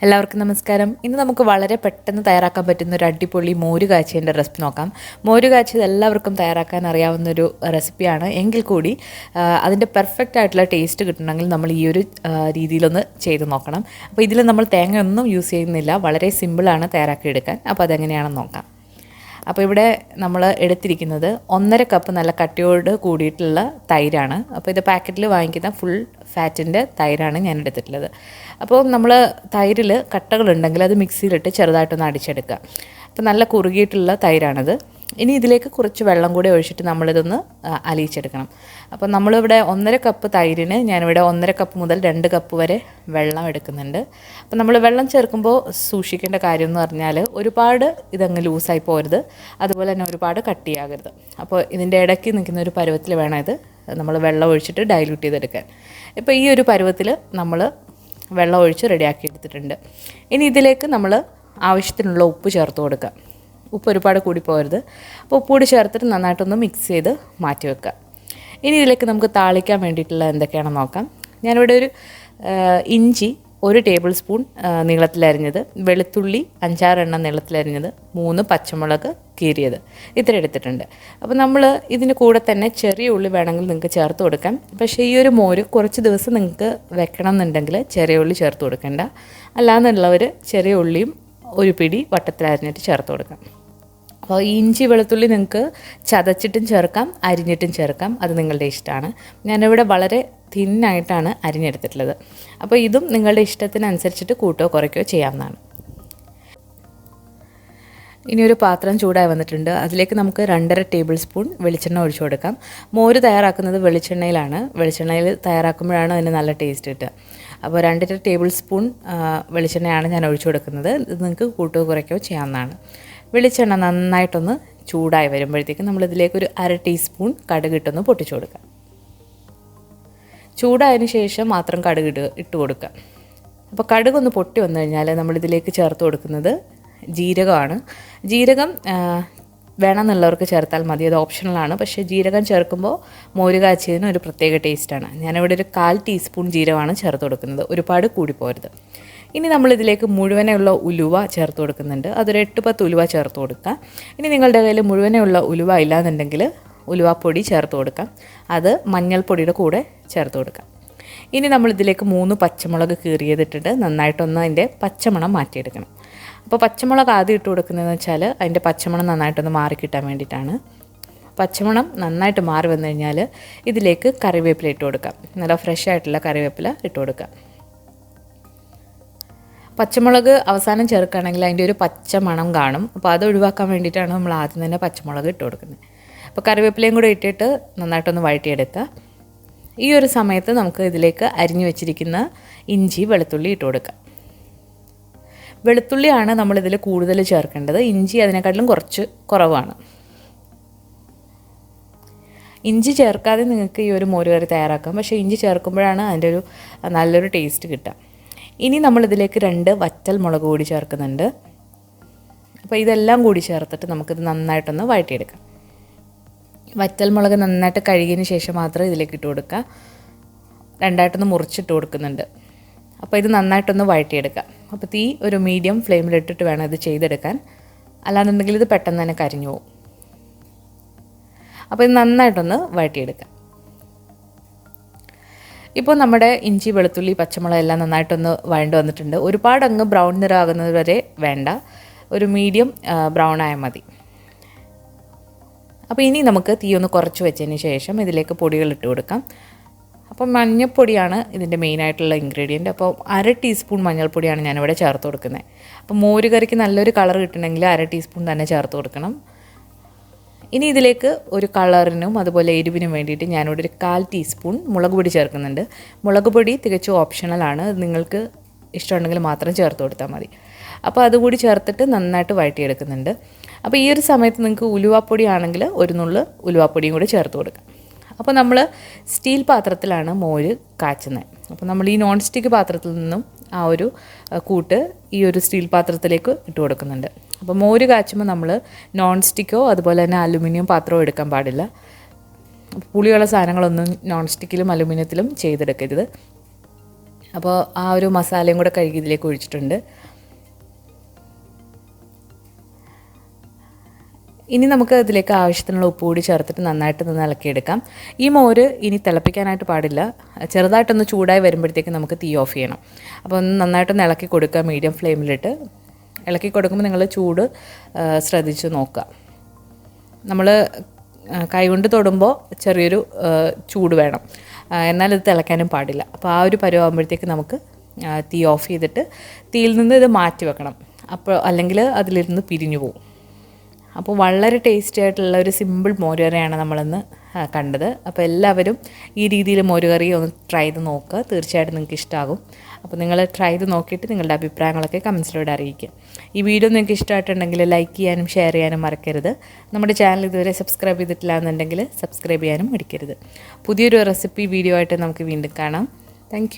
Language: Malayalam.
എല്ലാവർക്കും നമസ്കാരം. ഇന്ന് നമുക്ക് വളരെ പെട്ടെന്ന് തയ്യാറാക്കാൻ പറ്റുന്ന ഒരു അടിപൊളി മോര് കാച്ചിയതിൻ്റെ റെസിപ്പി നോക്കാം. മോര് കാച്ചിയത് എല്ലാവർക്കും തയ്യാറാക്കാൻ അറിയാവുന്നൊരു റെസിപ്പിയാണ്. എങ്കിൽ കൂടി അതിൻ്റെ പെർഫെക്റ്റ് ആയിട്ടുള്ള ടേസ്റ്റ് കിട്ടണമെങ്കിൽ നമ്മൾ ഈ ഒരു രീതിയിലൊന്ന് ചെയ്ത് നോക്കണം. അപ്പോൾ ഇതിൽ നമ്മൾ തേങ്ങയൊന്നും യൂസ് ചെയ്യുന്നില്ല, വളരെ സിമ്പിളാണ് തയ്യാറാക്കിയെടുക്കാൻ. അപ്പോൾ അതെങ്ങനെയാണെന്ന് നോക്കാം. അപ്പോൾ ഇവിടെ നമ്മൾ എടുത്തിരിക്കുന്നത് 1.5 കപ്പ് നല്ല കട്ടിയോട് കൂടിയിട്ടുള്ള തൈരാണ്. അപ്പോൾ ഇത് പാക്കറ്റിൽ വാങ്ങിക്കുന്ന ഫുൾ ഫാറ്റിൻ്റെ തൈരാണ് ഞാൻ എടുത്തിട്ടുള്ളത്. അപ്പോൾ നമ്മൾ തൈരിൽ കട്ടകളുണ്ടെങ്കിൽ അത് മിക്സിയിലിട്ട് ചെറുതായിട്ടൊന്ന് അടിച്ചെടുക്കുക. അപ്പോൾ നല്ല കുറുകിയിട്ടുള്ള തൈരാണത്. ഇനി ഇതിലേക്ക് കുറച്ച് വെള്ളം കൂടി ഒഴിച്ചിട്ട് നമ്മളിതൊന്ന് അലിയിച്ചെടുക്കണം. അപ്പോൾ നമ്മളിവിടെ 1.5 കപ്പ് തൈരിന് ഞാനിവിടെ 1.5 കപ്പ് മുതൽ 2 കപ്പ് വരെ വെള്ളം എടുക്കുന്നുണ്ട്. അപ്പോൾ നമ്മൾ വെള്ളം ചേർക്കുമ്പോൾ സൂക്ഷിക്കേണ്ട കാര്യം എന്ന് പറഞ്ഞാൽ ഒരുപാട് ഇതങ്ങ് ലൂസായി പോരുത്, അതുപോലെ തന്നെ ഒരുപാട് കട്ടിയാകരുത്. അപ്പോൾ ഇതിൻ്റെ ഇടയ്ക്ക് നിൽക്കുന്ന ഒരു പരുവത്തിൽ വേണം ഇത് നമ്മൾ വെള്ളം ഒഴിച്ചിട്ട് ഡൈല്യൂട്ട് ചെയ്തെടുക്കാൻ. ഇപ്പോൾ ഈ ഒരു പരുവത്തിൽ നമ്മൾ വെള്ളം ഒഴിച്ച് റെഡിയാക്കി എടുത്തിട്ടുണ്ട്. ഇനി ഇതിലേക്ക് നമ്മൾ ആവശ്യത്തിനുള്ള ഉപ്പ് ചേർത്ത് കൊടുക്കുക. ഉപ്പ് ഒരുപാട് കൂടി പോകരുത്. അപ്പോൾ ഉപ്പ് കൂടി ചേർത്തിട്ട് നന്നായിട്ടൊന്ന് മിക്സ് ചെയ്ത് മാറ്റി വെക്കുക. ഇനി ഇതിലേക്ക് നമുക്ക് താളിക്കാൻ വേണ്ടിയിട്ടുള്ള എന്തൊക്കെയാണെന്ന് നോക്കാം. ഞാനിവിടെ ഒരു ഇഞ്ചി 1 ടേബിൾ സ്പൂൺ നീളത്തിലരിഞ്ഞത്, വെളുത്തുള്ളി 5-6 എണ്ണം നീളത്തിലരിഞ്ഞത്, 3 പച്ചമുളക് കീറിയത്, ഇത്ര എടുത്തിട്ടുണ്ട്. അപ്പോൾ നമ്മൾ ഇതിന് കൂടെ തന്നെ ചെറിയ ഉള്ളി വേണമെങ്കിൽ നിങ്ങൾക്ക് ചേർത്ത് കൊടുക്കാം. പക്ഷേ ഈ ഒരു മോര് കുറച്ച് ദിവസം നിങ്ങൾക്ക് വെക്കണം എന്നുണ്ടെങ്കിൽ ചെറിയ ഉള്ളി ചേർത്ത് കൊടുക്കേണ്ട. അല്ലാന്നുള്ളവർ ചെറിയ ഉള്ളിയും ഒരു പിടി വട്ടത്തിലരിഞ്ഞിട്ട് ചേർത്ത് കൊടുക്കാം. അപ്പോൾ ഈ ഇഞ്ചി വെളുത്തുള്ളി നിങ്ങൾക്ക് ചതച്ചിട്ടും ചേർക്കാം, അരിഞ്ഞിട്ടും ചേർക്കാം, അത് നിങ്ങളുടെ ഇഷ്ടമാണ്. ഞാനിവിടെ വളരെ തിന്നായിട്ടാണ് അരിഞ്ഞെടുത്തിട്ടുള്ളത്. അപ്പോൾ ഇതും നിങ്ങളുടെ ഇഷ്ടത്തിനനുസരിച്ചിട്ട് കൂട്ടുകയോ കുറയ്ക്കുകയോ ചെയ്യാവുന്നതാണ്. ഇനി ഒരു പാത്രം ചൂടായി വന്നിട്ടുണ്ട്. അതിലേക്ക് നമുക്ക് 2.5 ടേബിൾ സ്പൂൺ വെളിച്ചെണ്ണ ഒഴിച്ചു കൊടുക്കാം. മോര് തയ്യാറാക്കുന്നത് വെളിച്ചെണ്ണയിലാണ്. വെളിച്ചെണ്ണയിൽ തയ്യാറാക്കുമ്പോഴാണ് അതിന് നല്ല ടേസ്റ്റ് കിട്ടുക. അപ്പോൾ 2.5 ടേബിൾ സ്പൂൺ വെളിച്ചെണ്ണയാണ് ഞാൻ ഒഴിച്ചു കൊടുക്കുന്നത്. ഇത് നിങ്ങൾക്ക് കൂട്ടുകയോ കുറയ്ക്കുകയോ ചെയ്യാവുന്നതാണ്. വെളിച്ചെണ്ണ നന്നായിട്ടൊന്ന് ചൂടായി വരുമ്പോഴത്തേക്കും നമ്മളിതിലേക്കൊരു 1/2 ടീസ്പൂൺ കടുക് ഇട്ടൊന്ന് പൊട്ടിച്ചു കൊടുക്കാം. ചൂടായതിന് ശേഷം മാത്രം കടുക് ഇട്ട് കൊടുക്കുക. അപ്പോൾ കടുകൊന്ന് പൊട്ടി വന്നു കഴിഞ്ഞാൽ നമ്മളിതിലേക്ക് ചേർത്ത് കൊടുക്കുന്നത് ജീരകമാണ്. ജീരകം വേണമെന്നുള്ളവർക്ക് ചേർത്താൽ മതി, അത് ഓപ്ഷണലാണ്. പക്ഷേ ജീരകം ചേർക്കുമ്പോൾ മോര് കാച്ചിയതിന് ഒരു പ്രത്യേക ടേസ്റ്റാണ്. ഞാനിവിടെ ഒരു 1/4 ടീസ്പൂൺ ജീരകമാണ് ചേർത്ത് കൊടുക്കുന്നത്, ഒരുപാട് കൂടിപ്പോരുത്. ഇനി നമ്മളിതിലേക്ക് മുഴുവനുള്ള ഉലുവ ചേർത്ത് കൊടുക്കുന്നുണ്ട്. അതൊരു 8-10 ഉലുവ ചേർത്ത് കൊടുക്കുക. ഇനി നിങ്ങളുടെ കയ്യിൽ മുഴുവനുള്ള ഉലുവ ഇല്ലാന്നുണ്ടെങ്കിൽ ഉലുവാപ്പൊടി ചേർത്ത് കൊടുക്കാം. അത് മഞ്ഞൾപ്പൊടിയുടെ കൂടെ ചേർത്ത് കൊടുക്കാം. ഇനി നമ്മളിതിലേക്ക് 3 പച്ചമുളക് കീറിയതിട്ടിട്ട് നന്നായിട്ടൊന്ന് അതിൻ്റെ പച്ചമണം മാറ്റിയെടുക്കണം. അപ്പോൾ പച്ചമുളക് ആദ്യം ഇട്ട് കൊടുക്കുന്നതെന്ന് വെച്ചാൽ അതിൻ്റെ പച്ചമണം നന്നായിട്ടൊന്ന് മാറിക്കിട്ടാൻ വേണ്ടിയിട്ടാണ്. പച്ചമണം നന്നായിട്ട് മാറി വന്നു കഴിഞ്ഞാൽ ഇതിലേക്ക് കറിവേപ്പില ഇട്ട് കൊടുക്കാം. നല്ല ഫ്രഷ് ആയിട്ടുള്ള കറിവേപ്പില ഇട്ട് കൊടുക്കാം. പച്ചമുളക് അവസാനം ചേർക്കുകയാണെങ്കിൽ അതിൻ്റെ ഒരു പച്ച മണം കാണും. അപ്പോൾ അത് ഒഴിവാക്കാൻ വേണ്ടിയിട്ടാണ് നമ്മൾ ആദ്യം തന്നെ പച്ചമുളക് ഇട്ട് കൊടുക്കുന്നത്. അപ്പോൾ കറിവേപ്പിലയും കൂടെ ഇട്ടിട്ട് നന്നായിട്ടൊന്ന് വഴറ്റിയെടുക്കുക. ഈ ഒരു സമയത്ത് നമുക്ക് ഇതിലേക്ക് അരിഞ്ഞു വെച്ചിരിക്കുന്ന ഇഞ്ചി വെളുത്തുള്ളി ഇട്ട് കൊടുക്കാം. വെളുത്തുള്ളിയാണ് നമ്മളിതിൽ കൂടുതൽ ചേർക്കേണ്ടത്, ഇഞ്ചി അതിനെക്കാട്ടിലും കുറച്ച് കുറവാണ്. ഇഞ്ചി ചേർക്കാതെ നിങ്ങൾക്ക് ഈ ഒരു മോര് കറി തയ്യാറാക്കാം, പക്ഷേ ഇഞ്ചി ചേർക്കുമ്പോഴാണ് അതിൻ്റെ ഒരു നല്ലൊരു ടേസ്റ്റ് കിട്ടുക. ഇനി നമ്മളിതിലേക്ക് 2 വറ്റൽ മുളക് കൂടി ചേർക്കുന്നുണ്ട്. അപ്പോൾ ഇതെല്ലാം കൂടി ചേർത്തിട്ട് നമുക്കിത് നന്നായിട്ടൊന്ന് വഴറ്റിയെടുക്കാം. വറ്റൽ മുളക് നന്നായിട്ട് കഴുകിയതിന് ശേഷം മാത്രം ഇതിലേക്ക് ഇട്ട് കൊടുക്കുക. രണ്ടായിട്ടൊന്ന് മുറിച്ചിട്ട് കൊടുക്കുന്നുണ്ട്. അപ്പോൾ ഇത് നന്നായിട്ടൊന്ന് വഴറ്റിയെടുക്കുക. അപ്പോൾ തീ ഒരു മീഡിയം ഫ്ലെയിമിലിട്ടിട്ട് വേണം ഇത് ചെയ്തെടുക്കാൻ, അല്ലാന്നുണ്ടെങ്കിൽ ഇത് പെട്ടെന്ന് തന്നെ കരിഞ്ഞു പോകും. അപ്പോൾ ഇത് നന്നായിട്ടൊന്ന് വഴറ്റിയെടുക്കുക. ഇപ്പോൾ നമ്മുടെ ഇഞ്ചി വെളുത്തുള്ളി പച്ചമുളക് എല്ലാം നന്നായിട്ടൊന്ന് വഴണ്ട് വന്നിട്ടുണ്ട്. ഒരുപാട് അങ്ങ് ബ്രൗൺ നിറമാകുന്നത് വരെ വേണ്ട, ഒരു മീഡിയം ബ്രൗൺ ആയാൽ മതി. അപ്പോൾ ഇനി നമുക്ക് തീ ഒന്ന് കുറച്ച് വെച്ചതിന് ശേഷം ഇതിലേക്ക് പൊടികൾ ഇട്ട് കൊടുക്കാം. അപ്പോൾ മഞ്ഞൾപ്പൊടിയാണ് ഇതിൻ്റെ മെയിനായിട്ടുള്ള ഇൻഗ്രീഡിയൻറ്റ്. അപ്പോൾ 1/2 ടീസ്പൂൺ മഞ്ഞൾപ്പൊടിയാണ് ഞാനിവിടെ ചേർത്ത് കൊടുക്കുന്നത്. അപ്പോൾ മോര് കറിക്ക് നല്ലൊരു കളർ കിട്ടണമെങ്കിൽ 1/2 ടീസ്പൂൺ തന്നെ ചേർത്ത് കൊടുക്കണം. ഇനി ഇതിലേക്ക് ഒരു കളറിനും അതുപോലെ എരിവിനും വേണ്ടിയിട്ട് ഞാനിവിടെ ഒരു 1/4 ടീസ്പൂൺ മുളക് പൊടി ചേർക്കുന്നുണ്ട്. മുളക് പൊടി തികച്ചും ഓപ്ഷണലാണ്, നിങ്ങൾക്ക് ഇഷ്ടമുണ്ടെങ്കിൽ മാത്രം ചേർത്ത് കൊടുത്താൽ മതി. അപ്പോൾ അതുകൂടി ചേർത്തിട്ട് നന്നായിട്ട് വഴറ്റിയെടുക്കുന്നുണ്ട്. അപ്പോൾ ഈ ഒരു സമയത്ത് നിങ്ങൾക്ക് ഉലുവാപ്പൊടി ആണെങ്കിൽ ഒരു നുള്ള് ഉലുവാപ്പൊടിയും കൂടി ചേർത്ത് കൊടുക്കാം. അപ്പോൾ നമ്മൾ സ്റ്റീൽ പാത്രത്തിലാണ് മോര് കാച്ചുന്നത്. അപ്പോൾ നമ്മൾ ഈ നോൺ സ്റ്റിക്ക് പാത്രത്തിൽ നിന്നും ആ ഒരു കൂട്ട് ഈ ഒരു സ്റ്റീൽ പാത്രത്തിലേക്ക് ഇട്ട് കൊടുക്കുന്നുണ്ട്. അപ്പോൾ മോര് കാച്ചുമ്പോൾ നമ്മൾ നോൺ സ്റ്റിക്കോ അതുപോലെ തന്നെ അലുമിനിയം പാത്രമോ എടുക്കാൻ പാടില്ല. പുളിയുള്ള സാധനങ്ങളൊന്നും നോൺ സ്റ്റിക്കിലും അലുമിനിയത്തിലും ചെയ്തെടുക്കരുത്. അപ്പോൾ ആ ഒരു മസാലയും കൂടെ കഴുകി ഇതിലേക്ക് ഒഴിച്ചിട്ടുണ്ട്. ഇനി നമുക്ക് ഇതിലേക്ക് ആവശ്യത്തിനുള്ള ഉപ്പ് കൂടി ചേർത്തിട്ട് നന്നായിട്ടൊന്ന് ഇളക്കിയെടുക്കാം. ഈ മോര് ഇനി തിളപ്പിക്കാനായിട്ട് പാടില്ല. ചെറുതായിട്ടൊന്ന് ചൂടായി വരുമ്പോഴത്തേക്ക് നമുക്ക് തീ ഓഫ് ചെയ്യണം. അപ്പോൾ ഒന്ന് നന്നായിട്ടൊന്ന് ഇളക്കി കൊടുക്കുക മീഡിയം ഫ്ലെയിമിലിട്ട്. ഇളക്കി കൊടുക്കുമ്പോൾ നിങ്ങൾ ചൂട് ശ്രദ്ധിച്ച് നോക്കുക. നമ്മൾ കൈകൊണ്ട് തൊടുമ്പോൾ ചെറിയൊരു ചൂട് വേണം, എന്നാൽ ഇത് തിളയ്ക്കാനും പാടില്ല. അപ്പോൾ ആ ഒരു പരുവാകുമ്പോഴത്തേക്ക് നമുക്ക് തീ ഓഫ് ചെയ്തിട്ട് തീയിൽ നിന്ന് ഇത് മാറ്റി വെക്കണം. അപ്പോൾ അല്ലെങ്കിൽ അതിലിരുന്ന് പിരിഞ്ഞു പോകും. അപ്പോൾ വളരെ ടേസ്റ്റി ആയിട്ടുള്ള ഒരു സിമ്പിൾ മോരുകറിയാണ് നമ്മളിന്ന് കണ്ടത്. അപ്പോൾ എല്ലാവരും ഈ രീതിയിൽ മോരുകറി ഒന്ന് ട്രൈ ചെയ്ത് നോക്കുക. തീർച്ചയായിട്ടും നിങ്ങൾക്ക് ഇഷ്ടമാകും. അപ്പോൾ നിങ്ങൾ ട്രൈ ചെയ്ത് നോക്കിയിട്ട് നിങ്ങളുടെ അഭിപ്രായങ്ങളൊക്കെ കമൻസിലൂടെ അറിയിക്കുക. ഈ വീഡിയോ നിങ്ങൾക്ക് ഇഷ്ടമായിട്ടുണ്ടെങ്കിൽ ലൈക്ക് ചെയ്യാനും ഷെയർ ചെയ്യാനും മറക്കരുത്. നമ്മുടെ ചാനൽ ഇതുവരെ സബ്സ്ക്രൈബ് ചെയ്തിട്ടില്ല എന്നുണ്ടെങ്കിൽ സബ്സ്ക്രൈബ് ചെയ്യാനും മടിക്കരുത്. പുതിയൊരു റെസിപ്പി വീഡിയോ ആയിട്ട് നമുക്ക് വീണ്ടും കാണാം. താങ്ക്